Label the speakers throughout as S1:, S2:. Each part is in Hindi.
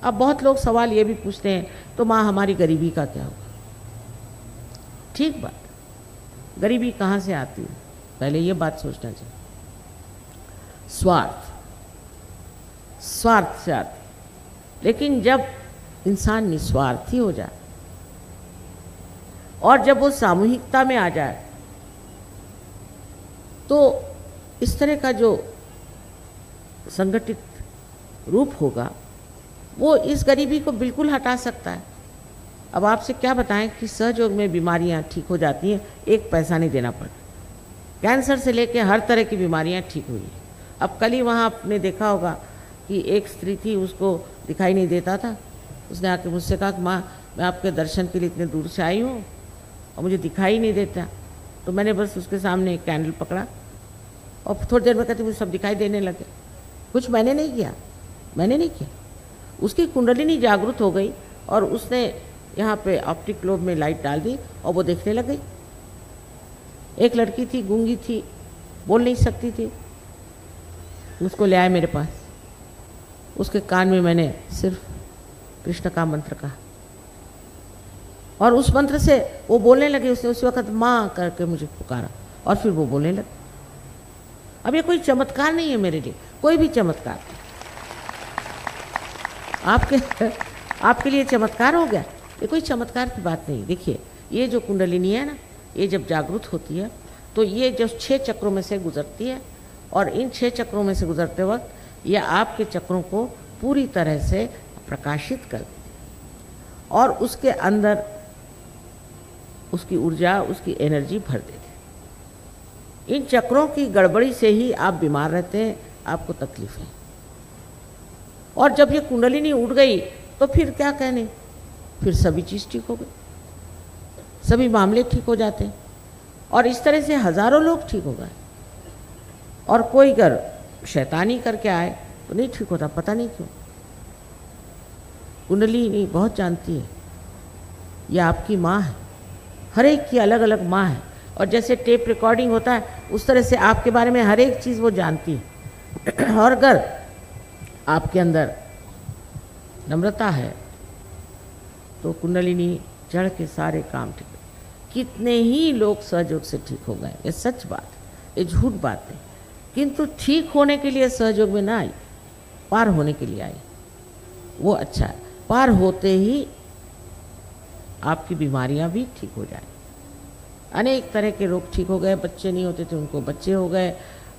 S1: अब बहुत लोग सवाल ये भी पूछते हैं, तो माँ हमारी गरीबी का क्या होगा? ठीक बात, गरीबी कहाँ से आती है, पहले ये बात सोचना चाहिए। स्वार्थ से आती, लेकिन जब इंसान निस्वार्थी हो जाए और जब वो सामूहिकता में आ जाए, तो इस तरह का जो संगठित रूप होगा वो इस गरीबी को बिल्कुल हटा सकता है। अब आपसे क्या बताएं कि सहयोग में बीमारियां ठीक हो जाती हैं, एक पैसा नहीं देना पड़ता। कैंसर से लेकर हर तरह की बीमारियां ठीक हुई। अब कल ही वहाँ आपने देखा होगा कि एक स्त्री थी, उसको दिखाई नहीं देता था, उसने आके मुझसे कहा कि माँ मैं आपके दर्शन के लिए इतने दूर से आई हूँ और मुझे दिखाई नहीं देता। तो मैंने बस उसके सामने एक कैंडल पकड़ा और थोड़ी देर में कहती मुझे सब दिखाई देने लगे। कुछ मैंने नहीं किया, उसकी कुंडलिनी जागृत हो गई और उसने यहाँ पे ऑप्टिक ग्लोब में लाइट डाल दी और वो देखने लग गई। एक लड़की थी, गूंगी थी, बोल नहीं सकती थी, उसको ले आए मेरे पास। उसके कान में मैंने सिर्फ कृष्ण का मंत्र कहा और उस मंत्र से वो बोलने लगी। उसने उस वक्त माँ करके मुझे पुकारा और फिर वो बोलने लगी। अब ये कोई चमत्कार नहीं है मेरे लिए, कोई भी चमत्कार आपके लिए चमत्कार हो गया, ये कोई चमत्कार की बात नहीं। देखिए ये जो कुंडलिनी है ना, ये जब जागृत होती है तो ये जो 6 चक्रों में से गुजरती है और इन 6 चक्रों में से गुजरते वक्त ये आपके चक्रों को पूरी तरह से प्रकाशित कर देती है और उसके अंदर उसकी ऊर्जा, उसकी एनर्जी भर देती है। इन चक्रों की गड़बड़ी से ही आप बीमार रहते हैं, आपको तकलीफ है। और जब ये कुंडलिनी उड़ गई तो फिर क्या कहने, फिर सभी चीज़ ठीक हो गई, सभी मामले ठीक हो जाते हैं और इस तरह से हज़ारों लोग ठीक हो गए। और कोई अगर शैतानी करके आए तो नहीं ठीक होता, पता नहीं क्यों। कुंडलिनी बहुत जानती है, ये आपकी माँ है, हर एक की अलग अलग माँ है और जैसे टेप रिकॉर्डिंग होता है उस तरह से आपके बारे में हर एक चीज़ वो जानती है। और अगर आपके अंदर नम्रता है तो कुंडलिनी चढ़ के सारे काम ठीक है। कितने ही लोग सहयोग से ठीक हो गए, ये सच बात है, ये झूठ बात नहीं। किंतु ठीक होने के लिए सहयोग में ना आई, पार होने के लिए आई, वो अच्छा है। पार होते ही आपकी बीमारियां भी ठीक हो जाए। अनेक तरह के रोग ठीक हो गए, बच्चे नहीं होते थे उनको बच्चे हो गए,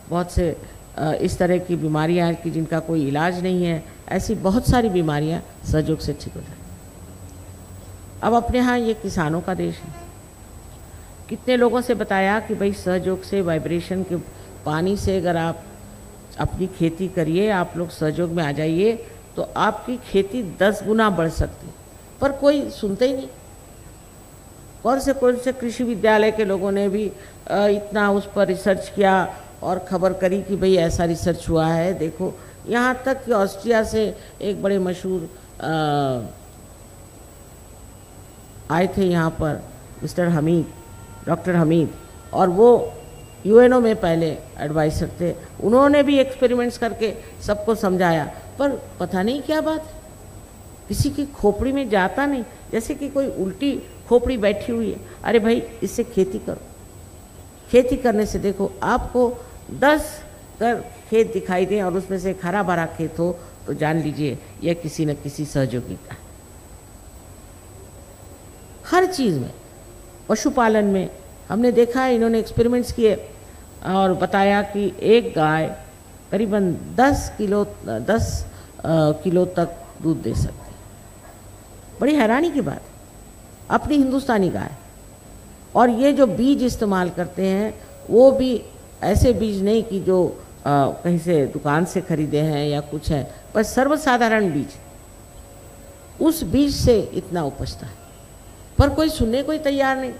S1: बहुत से इस तरह की बीमारियां कि जिनका कोई इलाज नहीं है, ऐसी बहुत सारी बीमारियां सहयोग से ठीक हो जाए। अब अपने यहाँ ये किसानों का देश है, कितने लोगों से बताया कि भाई सहयोग से, वाइब्रेशन के पानी से अगर आप अपनी खेती करिए, आप लोग सहयोग में आ जाइए तो आपकी खेती 10 गुना बढ़ सकती, पर कोई सुनते ही नहीं। कौन से कृषि विद्यालय के लोगों ने भी इतना उस पर रिसर्च किया और खबर करी कि भाई ऐसा रिसर्च हुआ है। देखो यहाँ तक कि ऑस्ट्रिया से एक बड़े मशहूर आए थे यहाँ पर डॉक्टर हमीद, और वो यूएनओ में पहले एडवाइसर थे। उन्होंने भी एक्सपेरिमेंट्स करके सबको समझाया, पर पता नहीं क्या बात है, किसी की खोपड़ी में जाता नहीं, जैसे कि कोई उल्टी खोपड़ी बैठी हुई है। अरे भाई इससे खेती करो, खेती करने से देखो आपको 10 खेत दिखाई दें और उसमें से एक हरा भरा खेत हो तो जान लीजिए यह किसी न किसी सहयोगी का है। हर चीज़ में, पशुपालन में हमने देखा है, इन्होंने एक्सपेरिमेंट्स किए और बताया कि एक गाय करीबन 10 किलो तक दूध दे सकती है। बड़ी हैरानी की बात, अपनी हिंदुस्तानी गाय। और ये जो बीज इस्तेमाल करते हैं वो भी ऐसे बीज नहीं कि जो कहीं से दुकान से खरीदे हैं या कुछ है, पर सर्वसाधारण बीज, उस बीज से इतना उपजता है, पर कोई सुनने को ही तैयार नहीं।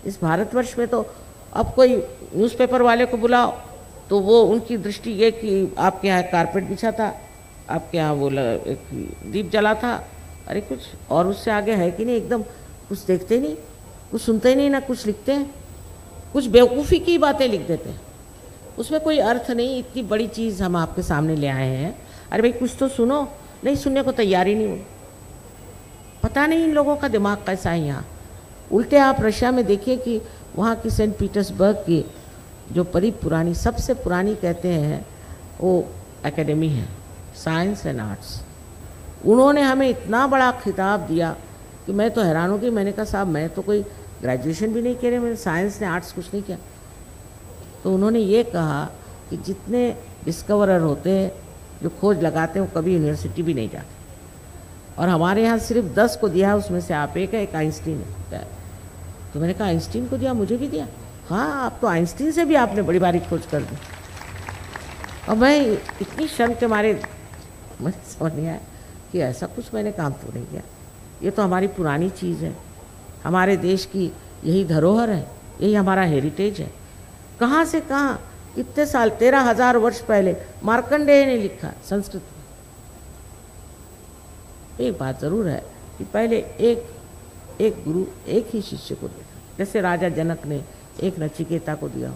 S1: इस भारतवर्ष में तो अब कोई न्यूज़पेपर वाले को बुलाओ तो वो उनकी दृष्टि ये कि आपके यहाँ कारपेट बिछा था, आपके यहाँ वो एक दीप जला था, अरे कुछ और उससे आगे है कि नहीं, एकदम कुछ देखते नहीं, कुछ सुनते नहीं, ना कुछ लिखते हैं, कुछ बेवकूफ़ी की बातें लिख देते हैं, उसमें कोई अर्थ नहीं। इतनी बड़ी चीज़ हम आपके सामने ले आए हैं, अरे भाई कुछ तो सुनो। नहीं सुनने को तैयार ही नहीं हुए। पता नहीं इन लोगों का दिमाग कैसा है यहाँ। उल्टे आप रशिया में देखिए कि वहाँ की सेंट पीटर्सबर्ग की जो पुरानी, सबसे पुरानी कहते हैं वो एकेडमी है, साइंस एंड आर्ट्स। उन्होंने हमें इतना बड़ा खिताब दिया कि मैं तो हैरान हो गई। मैंने कहा साहब मैं तो कोई ग्रेजुएशन भी नहीं किया रहे, मैंने साइंस ने आर्ट्स कुछ नहीं किया। तो उन्होंने ये कहा कि जितने डिस्कवरर होते हैं जो खोज लगाते हैं वो कभी यूनिवर्सिटी भी नहीं जाते, और हमारे यहाँ सिर्फ 10 को दिया, उसमें से आप एक है, एक आइंस्टीन है। तो मैंने कहा आइंस्टीन को दिया, मुझे भी दिया? हाँ, आप तो आइंस्टीन से भी आपने बड़ी बारी खोज कर दी। और मैं इतनी शर्म के मारे मुझे समझ नहीं आया कि ऐसा कुछ मैंने काम तो नहीं किया। ये तो हमारी पुरानी चीज़ है, हमारे देश की यही धरोहर है, यही हमारा हेरिटेज है। कहाँ से कहाँ, कितने साल, 13,000 वर्ष पहले मार्कंडेय ने लिखा संस्कृत में। एक बात ज़रूर है कि पहले एक गुरु एक ही शिष्य को दिया, जैसे राजा जनक ने एक नचिकेता को दिया,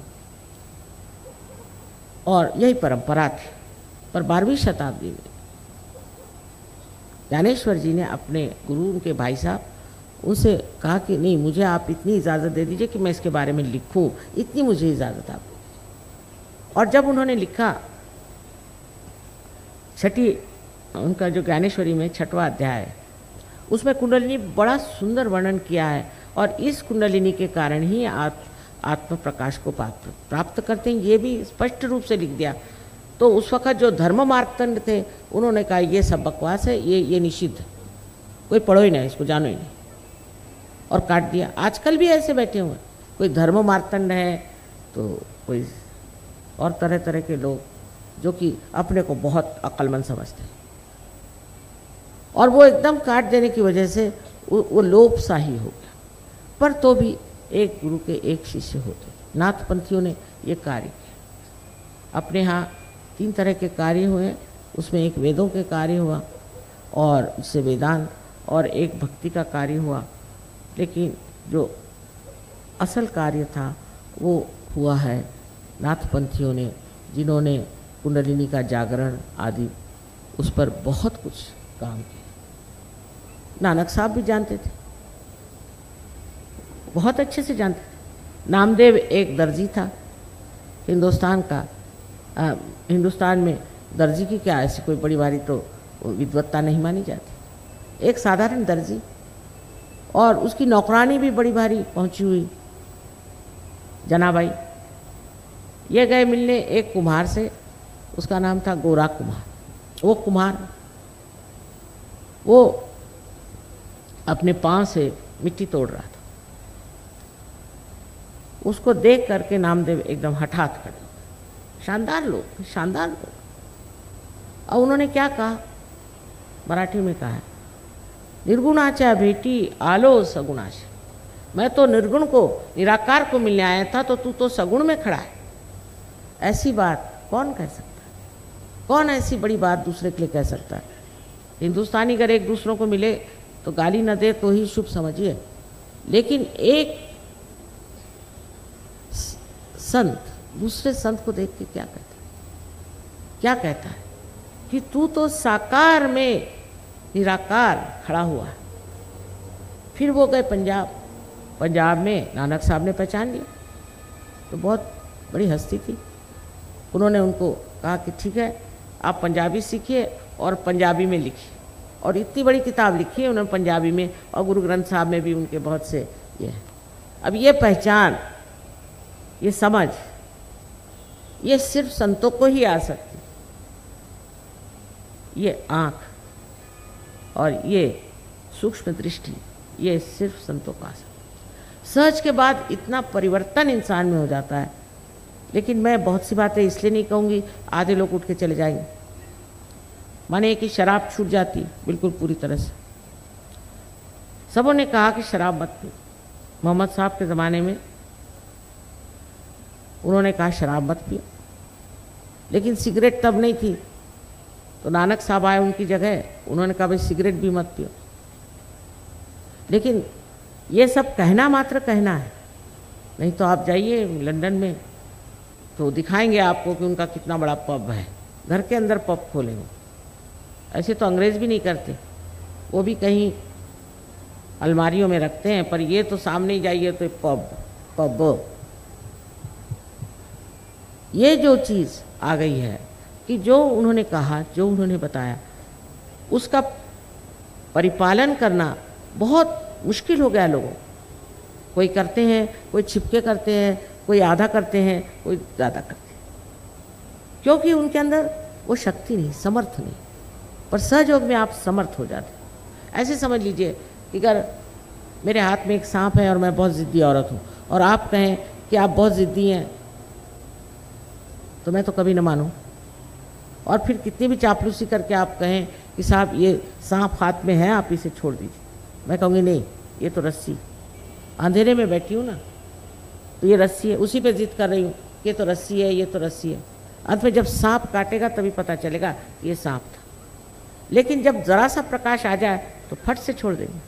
S1: और यही परंपरा थी। पर 12वीं शताब्दी में ज्ञानेश्वर जी ने अपने गुरु, उनके भाई साहब, उनसे कहा कि नहीं, मुझे आप इतनी इजाज़त दे दीजिए कि मैं इसके बारे में लिखूं, इतनी मुझे इजाज़त आप। और जब उन्होंने लिखा, उनका जो ज्ञानेश्वरी में 6वां अध्याय है, उसमें कुंडलिनी बड़ा सुंदर वर्णन किया है, और इस कुंडलिनी के कारण ही आत्म प्रकाश को प्राप्त करते हैं, ये भी स्पष्ट रूप से लिख दिया। तो उस वक़्त जो धर्म मार्तंड थे, उन्होंने कहा ये सब बकवास है, ये निषिद्ध है, कोई पढ़ो ही नहीं, इसको जानो ही नहीं, और काट दिया। आजकल भी ऐसे बैठे हुए हैं, कोई धर्म मार्तंड है तो कोई और तरह तरह के लोग जो कि अपने को बहुत अक्लमंद समझते हैं, और वो एकदम काट देने की वजह से वो लोप सा ही हो गया। पर तो भी एक गुरु के एक शिष्य होते। नाथपंथियों ने ये कार्य किया। अपने यहाँ 3 तरह के कार्य हुए, उसमें एक वेदों के कार्य हुआ, और उससे वेदांत, और एक भक्ति का कार्य हुआ। लेकिन जो असल कार्य था वो हुआ है नाथपंथियों ने, जिन्होंने कुंडलिनी का जागरण आदि उस पर बहुत कुछ काम किया। नानक साहब भी जानते थे, बहुत अच्छे से जानते थे। नामदेव एक दर्जी था हिंदुस्तान का। हिंदुस्तान में दर्जी की क्या ऐसी कोई बड़ी बारी तो विद्वत्ता नहीं मानी जाती, एक साधारण दर्जी, और उसकी नौकरानी भी बड़ी भारी पहुंची हुई जनाबाई। ये गए मिलने एक कुम्हार से, उसका नाम था गोरा कुम्हार। वो कुम्हार वो अपने पाँव से मिट्टी तोड़ रहा था। उसको देख करके नामदेव एकदम हठात खड़े। शानदार लोग, शानदार लोग। और उन्होंने क्या कहा, मराठी में कहा है, निर्गुणाचा भेटी आलो सगुणाचा। मैं तो निर्गुण को, निराकार को मिलने आया था, तो तू तो सगुण में खड़ा है। ऐसी बात कौन कह सकता है? कौन ऐसी बड़ी बात दूसरे के लिए कह सकता है? हिंदुस्तानी अगर एक दूसरों को मिले तो गाली न दे तो ही शुभ समझिए, लेकिन एक संत दूसरे संत को देख के क्या कहता है? क्या कहता है कि तू तो साकार में निराकार खड़ा हुआ है। फिर वो गए पंजाब। पंजाब में नानक साहब ने पहचान लिया, तो बहुत बड़ी हस्ती थी। उन्होंने उनको कहा कि ठीक है, आप पंजाबी सीखिए और पंजाबी में लिखिए, और इतनी बड़ी किताब लिखी है उन्होंने पंजाबी में, और गुरु ग्रंथ साहब में भी उनके बहुत से ये है। अब ये पहचान, ये समझ, ये सिर्फ संतों को ही आ सकती। ये आँख और ये सूक्ष्म दृष्टि, ये सिर्फ संतों को आ सकती। सहज के बाद इतना परिवर्तन इंसान में हो जाता है। लेकिन मैं बहुत सी बातें इसलिए नहीं कहूँगी, आधे लोग उठ के चले जाएंगे। माने कि शराब छूट जाती बिल्कुल पूरी तरह से। सबों ने कहा कि शराब मत पियो। मोहम्मद साहब के ज़माने में उन्होंने कहा शराब मत पियो, लेकिन सिगरेट तब नहीं थी। तो नानक साहब आए उनकी जगह, उन्होंने कहा भाई सिगरेट भी मत पियो। लेकिन ये सब कहना मात्र कहना है, नहीं तो आप जाइए लंदन में तो दिखाएंगे आपको कि उनका कितना बड़ा पब है। घर के अंदर पब खोले हो, ऐसे तो अंग्रेज़ भी नहीं करते, वो भी कहीं अलमारियों में रखते हैं, पर ये तो सामने ही जाइए तो पब पब। ये जो चीज़ आ गई है कि जो उन्होंने कहा, जो उन्होंने बताया, उसका परिपालन करना बहुत मुश्किल हो गया लोगों को। कोई करते हैं, कोई छिपके करते हैं, कोई आधा करते हैं, कोई ज़्यादा करते हैं, क्योंकि उनके अंदर वो शक्ति नहीं, समर्थ नहीं। पर सहयोग में आप समर्थ हो जाते हैं। ऐसे समझ लीजिए कि अगर मेरे हाथ में एक सांप है और मैं बहुत ज़िद्दी औरत हूँ और आप कहें कि आप बहुत ज़िद्दी हैं, तो मैं तो कभी न मानूं। और फिर कितनी भी चापलूसी करके आप कहें कि साहब ये सांप हाथ में है, आप इसे छोड़ दीजिए, मैं कहूँगी नहीं, ये तो रस्सी, अंधेरे में बैठी हूँ ना, तो ये रस्सी है, उसी पे जिद कर रही हूँ, ये तो रस्सी है, ये तो रस्सी है। अंत में जब सांप काटेगा तभी पता चलेगा ये सांप था। लेकिन जब ज़रा सा प्रकाश आ जाए तो फट से छोड़ देंगे,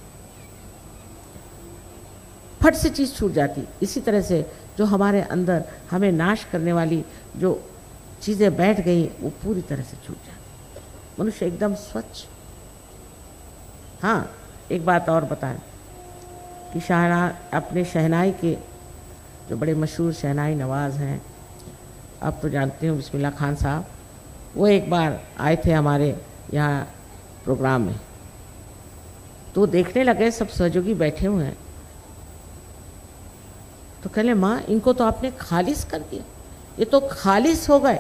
S1: फट से चीज़ छूट जाती। इसी तरह से जो हमारे अंदर हमें नाश करने वाली जो चीज़ें बैठ गई, वो पूरी तरह से छूट जाती। मनुष्य एकदम स्वच्छ। हाँ, एक बात और बताएं कि अपने शहनाई के जो बड़े मशहूर शहनाई नवाज़ हैं, आप तो जानते हो, बिस्मिल्लाह खान साहब, वो एक बार आए थे हमारे यहाँ प्रोग्राम में, तो देखने लगे, सब सहयोगी बैठे हुए हैं, तो कहले माँ इनको तो आपने खालिस कर दिया, ये तो खालिस हो गए।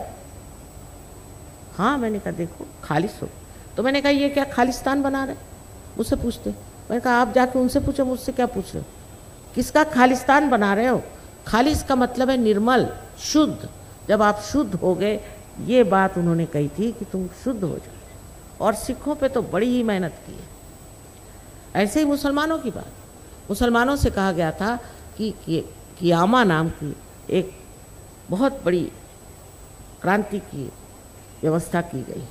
S1: हाँ, मैंने कहा देखो खालिस हो। तो मैंने कहा ये क्या खालिस्तान बना रहे, मुझसे पूछते। मैंने कहा आप जाके उनसे पूछो, मुझसे क्या पूछ रहे हो, किसका खालिस्तान बना रहे हो। खालिस का मतलब है निर्मल, शुद्ध। जब आप शुद्ध हो गए, ये बात उन्होंने कही थी कि तुम शुद्ध हो जाओ। और सिखों पे तो बड़ी ही मेहनत की है। ऐसे ही मुसलमानों की बात, मुसलमानों से कहा गया था कि कियामा नाम की एक बहुत बड़ी क्रांति की व्यवस्था की गई।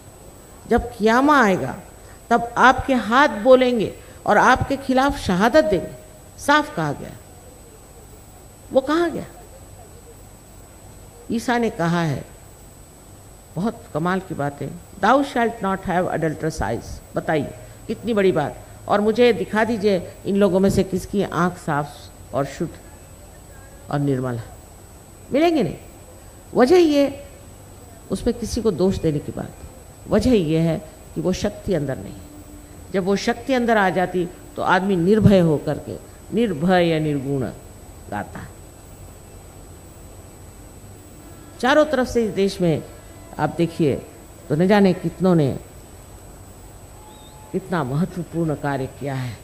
S1: जब कियामा आएगा तब आपके हाथ बोलेंगे और आपके खिलाफ शहादत देंगे, साफ कहा गया। वो कहाँ गया? ईसा ने कहा है, बहुत कमाल की बात है, दाउ शैल्ट नॉट हैव अडल्टरस आइज। बताइए कितनी बड़ी बात। और मुझे दिखा दीजिए इन लोगों में से किसकी आंख साफ और शुद्ध और निर्मल है, मिलेंगे नहीं। वजह ये, उसमें किसी को दोष देने की बात, वजह ये है कि वो शक्ति अंदर नहीं है। जब वो शक्ति अंदर आ जाती तो आदमी निर्भय होकर के, निर्भय या निर्गुण गाता है। चारों तरफ से इस देश में आप देखिए तो न जाने कितनों ने कितना महत्वपूर्ण कार्य किया है।